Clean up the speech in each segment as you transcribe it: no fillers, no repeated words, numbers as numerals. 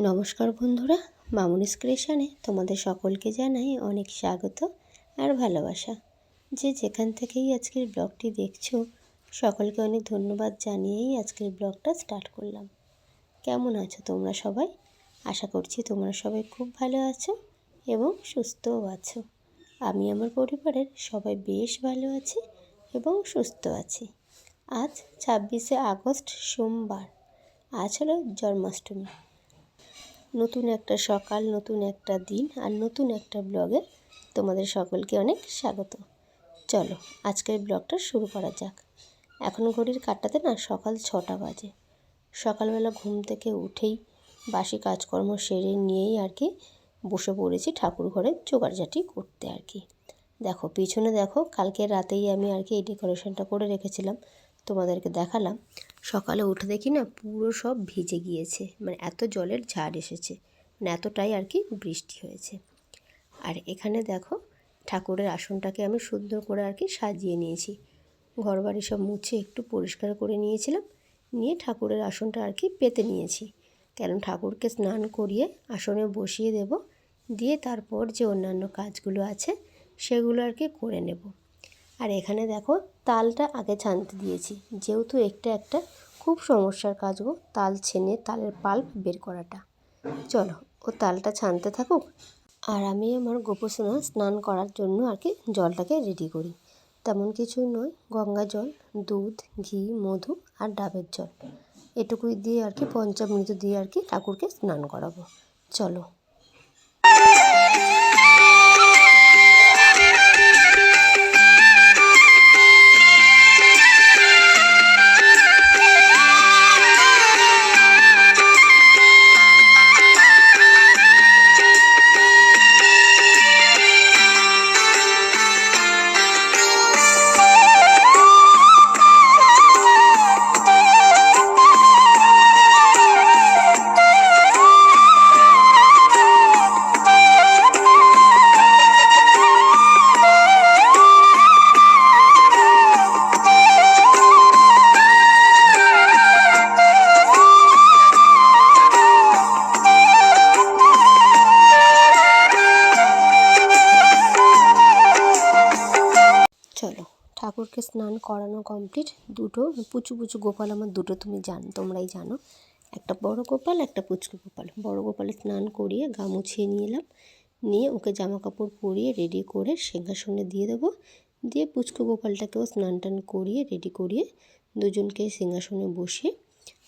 নমস্কার বন্ধুরা, মামুনিস ক্রিয়েশনে তোমাদের সকলকে জানাই অনেক স্বাগত আর ভালোবাসা। যে যেখান থেকেই আজকের ব্লগটি দেখছো সকলকে অনেক ধন্যবাদ জানিয়েই আজকের ব্লগটা স্টার্ট করলাম। কেমন আছো তোমরা সবাই? আশা করছি তোমরা সবাই খুব ভালো আছো এবং সুস্থও আছো। আমি আমার পরিবারের সবাই বেশ ভালো আছি এবং সুস্থ আছি। আজ 26শে আগস্ট সোমবার। আজ হলো জন্মাষ্টমী। নতুন একটা সকাল, নতুন একটা দিন আর নতুন একটা ব্লগে তোমাদের সকলকে অনেক স্বাগত। চলো আজকের ব্লগটা শুরু করা যাক। এখন ঘড়ির কাঁটাতে না সকাল 6টা বাজে। সকালবেলা ঘুম থেকে উঠেই বাসি কাজকর্ম সেরে নিয়েই আর কি বসে পড়েছি ঠাকুর ঘরের জোগাড়জাটি করতে আর কি। দেখো পিছনে দেখো, কালকে রাতেই আমি আর কি এই ডেকোরেশনটা করে রেখেছিলাম, তোমাদেরকে দেখালাম। সকালে উঠে দেখি না পুরো সব ভিজে গিয়েছে, মানে এত জলের ঝাড় এসেছে, মানে এতটাই আর কি বৃষ্টি হয়েছে। আর এখানে দেখো ঠাকুরের আসনটাকে আমি সুন্দর করে আর কি সাজিয়ে নিয়েছি। ঘরবাড়ি সব মুছে একটু পরিষ্কার করে নিয়েছিলাম, নিয়ে ঠাকুরের আসনটা আর কি পেতে নিয়েছি। কারণ ঠাকুরকে স্নান করিয়ে আসনে বসিয়ে দেব, দিয়ে তারপর যে অন্যান্য কাজগুলো আছে সেগুলো আর কি করে নেব। আর এখানে দেখো তালটা আগে ছানতে দিয়েছি, যেহেতু একটা খুব সমস্যার কাজ গো, তাল ছেনে তালের পাল্প বের করাটা। চলো ও তালটা ছানতে থাকুক, আর আমি আমার গোপোষণা স্নান করার জন্য আর কি জলটাকে রেডি করি। তেমন কিছুই নয়, গঙ্গা জল, দুধ, ঘি, মধু আর ডাবের জল, এটুকুই দিয়ে আর কি পঞ্চামৃত দিয়ে আর কি ঠাকুরকে স্নান করাবো। চলো। চলো ঠাকুরকে স্নান করানো কমপ্লিট। দুটো পুচু পুচু গোপাল আমার, দুটো তোমরাই জানো, একটা বড় গোপাল একটা পুচকু গোপাল। বড় গোপালে স্নান করিয়ে গা মুছিয়ে নিয়ে এলাম, নিয়ে ওকে জামা কাপড় পরিয়ে রেডি করে সিংহাসনে দিয়ে দেবো। দিয়ে পুচকু গোপালটাকেও স্নান টান করিয়ে রেডি করিয়ে দুজনকে সিংহাসনে বসিয়ে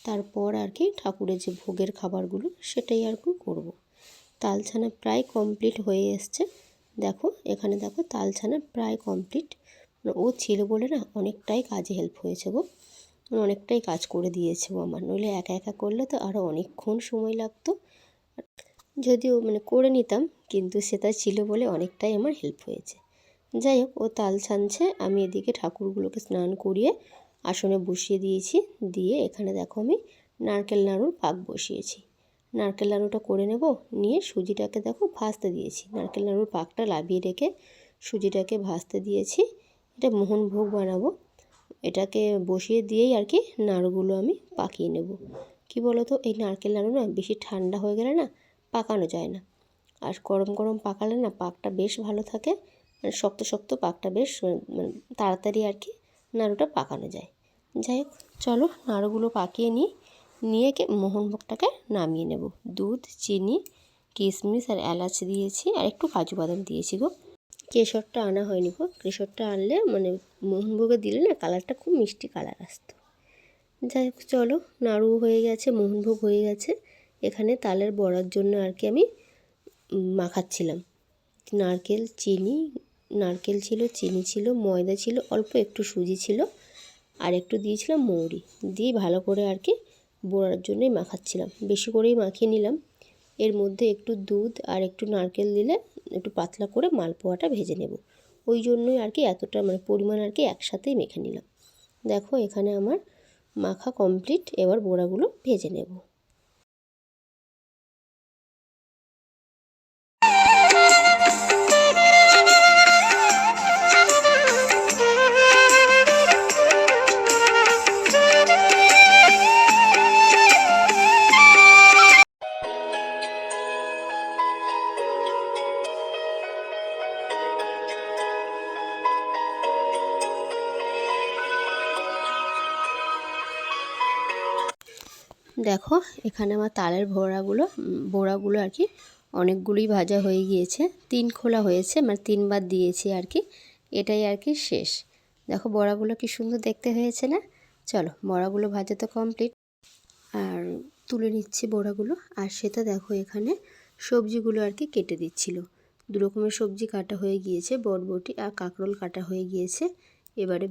তারপর আর কি ঠাকুরের যে ভোগের খাবারগুলো সেটাই আর কি করবো। তাল ছানা প্রায় কমপ্লিট হয়ে এসছে। দেখো এখানে দেখো তাল ছানা প্রায় কমপ্লিট। ও ছিল বলে না অনেকটাই কাজে হেল্প হয়েছে গো, অনেকটাই কাজ করে দিয়েছে ও আমার, নইলে একা একা করলে তো আরও অনেকক্ষণ সময় লাগতো। যদিও মানে করে নিতাম, কিন্তু সেটা ছিল বলে অনেকটাই আমার হেল্প হয়েছে। যাই হোক, ও তাল ছানছে, আমি এদিকে ঠাকুরগুলোকে স্নান করিয়ে আসনে বসিয়ে দিয়েছি। দিয়ে এখানে দেখো আমি নারকেল নাড়ুর পাক বসিয়েছি। নারকেল নাড়ুটা করে নেব, নিয়ে সুজিটাকে দেখো ভাজতে দিয়েছি। নারকেল নাড়ুর পাকটা লাভিয়ে রেখে সুজিটাকে ভাজতে দিয়েছি। এটা মোহনভোগ বানাবো, এটাকে বসিয়ে দিয়েই আর কি নাড়ুগুলো আমি পাকিয়ে নেব। কি বলো তো, এই নারকেল নাড়ু না বেশি ঠান্ডা হয়ে গেলে না পাকানো যায় না, আর গরম গরম পাকালে না পাকটা বেশ ভালো থাকে, মানে শক্ত শক্ত পাকটা বেশ মানে তাড়াতাড়ি আর কি নাড়ুটা পাকানো যায়। যাই হোক চলো নাড়ুগুলো পাকিয়ে নিয়ে মোহনভোগটাকে নামিয়ে নেব। দুধ, চিনি, কিশমিশ আর এলাচ দিয়েছি, আর একটু কাজু বাদাম দিয়েছি গো। কেশরটা আনা হয়নি গো, কেশরটা আনলে মানে মোহনভোগে দিলে না কালারটা খুব মিষ্টি কালার আসতো। যাই হোক চলো, নাড়ু হয়ে গেছে, মোহনভোগ হয়ে গেছে। এখানে তালের বড়ার জন্য আর কি আমি মাখাচ্ছিলাম। নারকেল ছিল, চিনি ছিল, ময়দা ছিল, অল্প একটু সুজি ছিল, আর একটু দিয়েছিলাম মৌরি, দিয়ে ভালো করে আর কি বড়ার জন্যই মাখাচ্ছিলাম। বেশি করেই মাখিয়ে নিলাম। এর মধ্যে একটু দুধ আর একটু নারকেল দিলে একটু পাতলা করে মালপোয়াটা ভেজে নেব, ওই জন্যই আর কি এতটা মানে পরিমাণ আর কি একসাথেই মেখে নিলাম। দেখো এখানে আমার মাখা কমপ্লিট, এবার বড়াগুলো ভেজে নেব। দেখো এখানে আমার তালের বড়াগুলো আর কি অনেকগুলোই ভাজা হয়ে গিয়েছে, 3 খোলা হয়েছে, মানে 3বার দিয়েছি আর কি, এটাই আর কি শেষ। দেখো বড়াগুলো কি সুন্দর দেখতে হয়েছে না? চলো বড়াগুলো ভাজা তো কমপ্লিট, আর তুলে নিচ্ছি বড়াগুলো। আর সেটা দেখো এখানে সবজিগুলো আর কি কেটে দিচ্ছিল। 2 রকমের সবজি কাটা হয়ে গিয়েছে, বরবটি আর কাঁকরোল কাটা হয়ে গিয়েছে। এবারে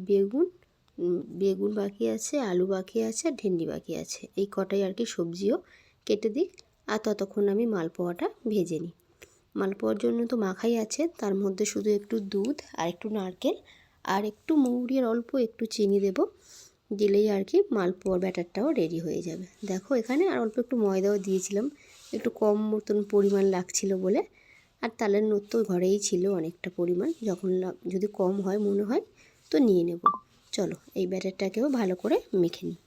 বেগুন বাকি আছে, আলু বাকি আছে, আর ভেন্ডি বাকি আছে। এই কটাই আর কি সবজিও কেটে দিই। আর ততক্ষণ আমি মালপোয়াটা ভেজে নিই। মালপোয়ার জন্য তো মাখাই আছে, তার মধ্যে শুধু একটু দুধ আর একটু নারকেল আর একটু মৌরি আর অল্প একটু চিনি দেব, দিলেই আর কি মালপোয়ার ব্যাটারটাও রেডি হয়ে যাবে। দেখো এখানে আর অল্প একটু ময়দাও দিয়েছিলাম, একটু কম মতন পরিমাণ লাগছিল বলে। আর তালের নোট তো ঘরেই ছিল অনেকটা পরিমাণ, যখন যদি কম হয় মনে হয় তো নিয়ে নেব। চলো এই ব্যাটারটাকেও ভালো করে মেখে নিই।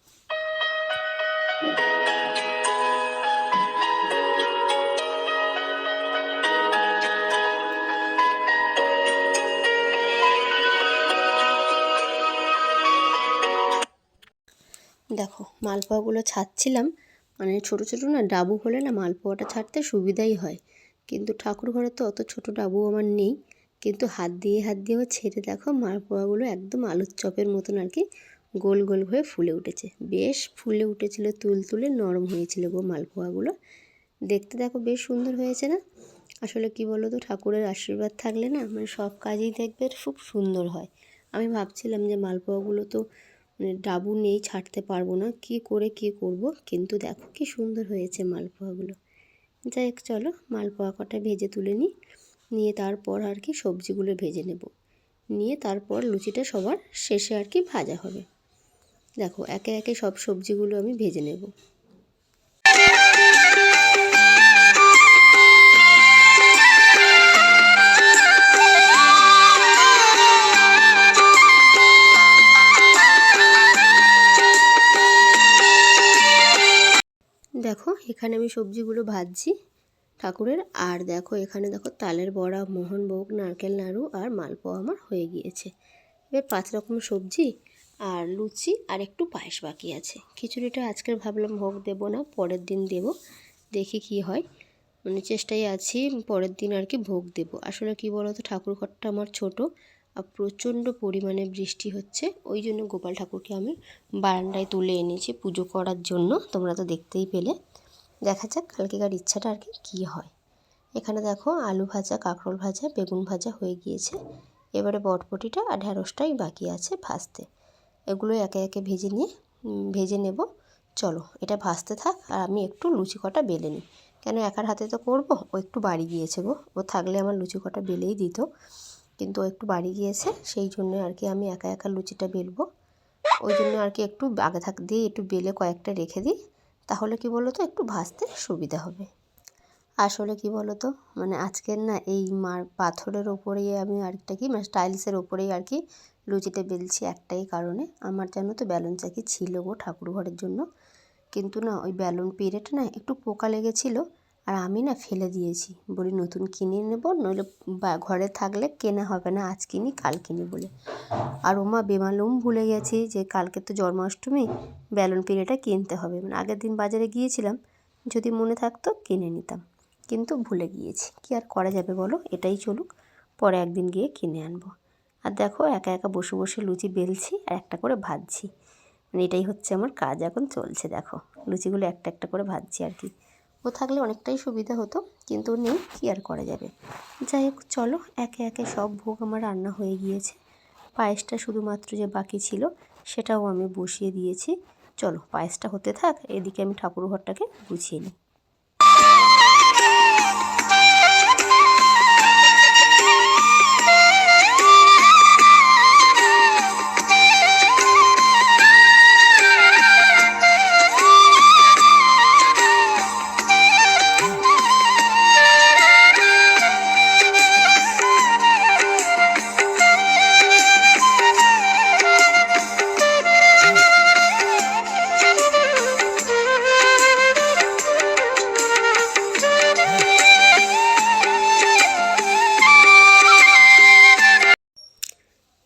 দেখো মালপোয়াগুলো ছাড়ছিলাম, মানে ছোটো ছোটো না ডাবু হলে না মালপোয়াটা ছাড়তে সুবিধাই হয়, কিন্তু ঠাকুর ঘরে তো অত ছোটো ডাবু আমার নেই। কিন্তু হাত দিয়েও ছেড়ে দেখো মালপোয়াগুলো একদম আলুর চপের মতন আর কি গোল গোল হয়ে ফুলে উঠেছে, বেশ ফুলে উঠেছিল, তুলতুলে নরম হয়েছিল গো মালপোয়াগুলো। দেখতে দেখো বেশ সুন্দর হয়েছে না? আসলে কি বলো তো, ঠাকুরের আশীর্বাদ থাকলে না মানে সব কাজেই দেখবে খুব সুন্দর হয়। আমি ভাবছিলাম যে মালপোয়াগুলো তো মানে ডাবু নেই, ছাড়তে পারবো না, কি করব, কিন্তু দেখো কি সুন্দর হয়েছে মালপোয়াগুলো। যাই হোক চলো মালপোয়া কটা ভেজে তুলে নিয়ে তারপর আর কি সবজিগুলো ভেজে নেব, নিয়ে তারপর লুচিটা সবার শেষে আর কি ভাজা হবে। দেখো একে একে সব সবজিগুলো আমি ভেজে নেব। দেখো এখানে আমি সবজিগুলো ভাজছি ঠাকুরের। আর দেখো এখানে দেখো তালের বড়া, মোহনভোগ, নারকেল নাড়ু আর মালপোয়া আমার হয়ে গিয়েছে। এবার 5 রকমের সবজি আর লুচি আর একটু পায়েস বাকি আছে। খিচুড়িটা আজকের ভাবলাম ভোগ দেবো না, পরের দিন দেব, দেখি কি হয়, মানে চেষ্টায় আছি পরের দিন আর কি ভোগ দেব। আসলে কি বলো তো, ঠাকুর ঘরটা আমার ছোটো আর প্রচণ্ড পরিমাণে বৃষ্টি হচ্ছে, ওই জন্য গোপাল ঠাকুরকে আমি বারান্দায় তুলে এনেছি পুজো করার জন্য, তোমরা তো দেখতেই পেলে। দেখা যাক কালকেকার ইচ্ছাটা আর কি কী হয়। এখানে দেখো আলু ভাজা, কাঁকরোল ভাজা, বেগুন ভাজা হয়ে গিয়েছে। এবারে বটবটিটা আর ঢ্যাঁড়সটাই বাকি আছে ভাজতে। এগুলো একে একে ভেজে নেব। চলো এটা ভাজতে থাক, আর আমি একটু লুচি কটা বেলে নিই। কেন একার হাতে তো করবো, ও একটু বাড়ি গিয়েছে গো, ও থাকলে আমার লুচি কটা বেলেই দিত, কিন্তু ও একটু বাড়ি গিয়েছে, সেই জন্য আর কি আমি একা একা লুচিটা বেলবো। ওই জন্য আর কি একটু আগে দিয়ে একটু বেলে কয়েকটা রেখে দিই, তাহলে কি বলো তো একটু ভাজতে সুবিধা হবে। আসলে কি বলো তো, মানে আজকের না এই পাথরের ওপরেই আমি আরেকটা কি মানে টাইলসের ওপরেই আর কি লুচিটা বেলছি, একটাই কারণে আমার জানো তো ব্যালন চাকি ছিল গো ঠাকুর ঘরের জন্য, কিন্তু না ওই ব্যালন পেরেটা না একটু পোকা লেগেছিল, আর আমি না ফেলে দিয়েছি, বলি নতুন কিনে নেব, নইলে ঘরে থাকলে কেনা হবে না, আজ কিনি কাল কিনি বলে। আর ওমা বেমালুম ভুলে গেছি যে কালকে তো জন্মাষ্টমী, ব্যালন পেরেটা কিনতে হবে, মানে আগের দিন বাজারে গিয়েছিলাম, যদি মনে থাকতো কিনে নিতাম, কিন্তু ভুলে গিয়েছি, কি আর করা যাবে বলো, এটাই চলুক, পরে একদিন গিয়ে কিনে আনবো। আর দেখো একা একা বসে বসে লুচি বেলছি আর একটা করে ভাজছি, মানে এটাই হচ্ছে আমার কাজ এখন চলছে। দেখো লুচিগুলো একটা একটা করে ভাজছি আর কি, ও থাকলে অনেকটাই সুবিধা হতো, কিন্তু নেই, কি আর করা যাবে। যাই হোক চলো একে একে সব ভোগ আমার রান্না হয়ে গিয়েছে, পায়েসটা শুধুমাত্র যে বাকি ছিল সেটাও আমি বসিয়ে দিয়েছি। চলো পায়েসটা হতে থাক, এদিকে আমি ঠাকুর ঘরটাকে গুছিয়ে নিই।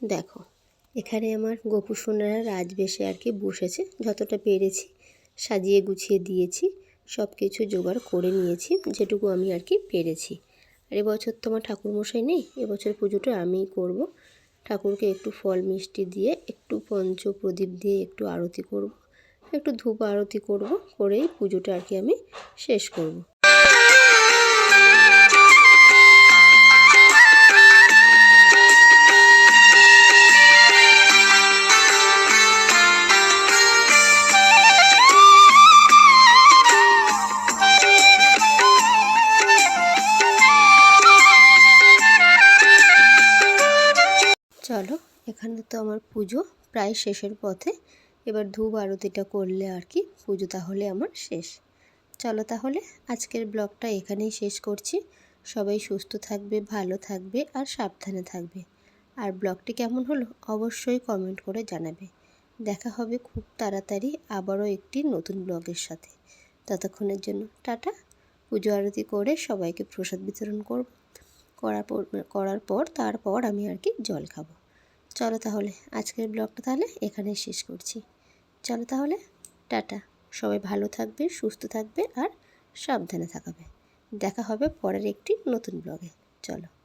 দেখো এখানে আমার গোপু সোনারা রাজবেশে আর কি বসেছে, যতটা পেরেছি সাজিয়ে গুছিয়ে দিয়েছি, সব কিছু জোগাড় করে নিয়েছি যেটুকু আমি আর কি পেরেছি। আর এবছর তো আমার ঠাকুরমশাই নেই, এবছর পুজোটা আমিই করব। ঠাকুরকে একটু ফল মিষ্টি দিয়ে, একটু পঞ্চ প্রদীপ দিয়ে একটু আরতি করব, একটু ধূপ আরতি করব, করেই পুজোটা আর কি আমি শেষ করব। চলো, এখানে তো আমার পুজো প্রায় শেষের পথে। এবার ধূপ আরতিটা করলে আর কি পুজো তাহলে আমার শেষ। চলো তাহলে আজকের ব্লগটা এখানেই শেষ করছি। সবাই সুস্থ থাকবে, ভালো থাকবে আর সাবধানে থাকবে। আর ব্লগটি কেমন হলো অবশ্যই কমেন্ট করে জানাবে। দেখা হবে খুব তাড়াতাড়ি আবারও একটি নতুন ব্লগের সাথে। ততক্ষণের জন্য টাটা। পুজো আরতি করে সবাইকে প্রসাদ বিতরণ করব, করার পর তারপর আমি আর কি জল খাবো। চলো তাহলে আজকের ব্লগটা তাহলে এখানেই শেষ করছি। চলো তাহলে টাটা। সবাই ভালো থাকবে, সুস্থ থাকবে আর সাবধানে থাকবে। দেখা হবে পরের একটি নতুন ব্লগে। চলো।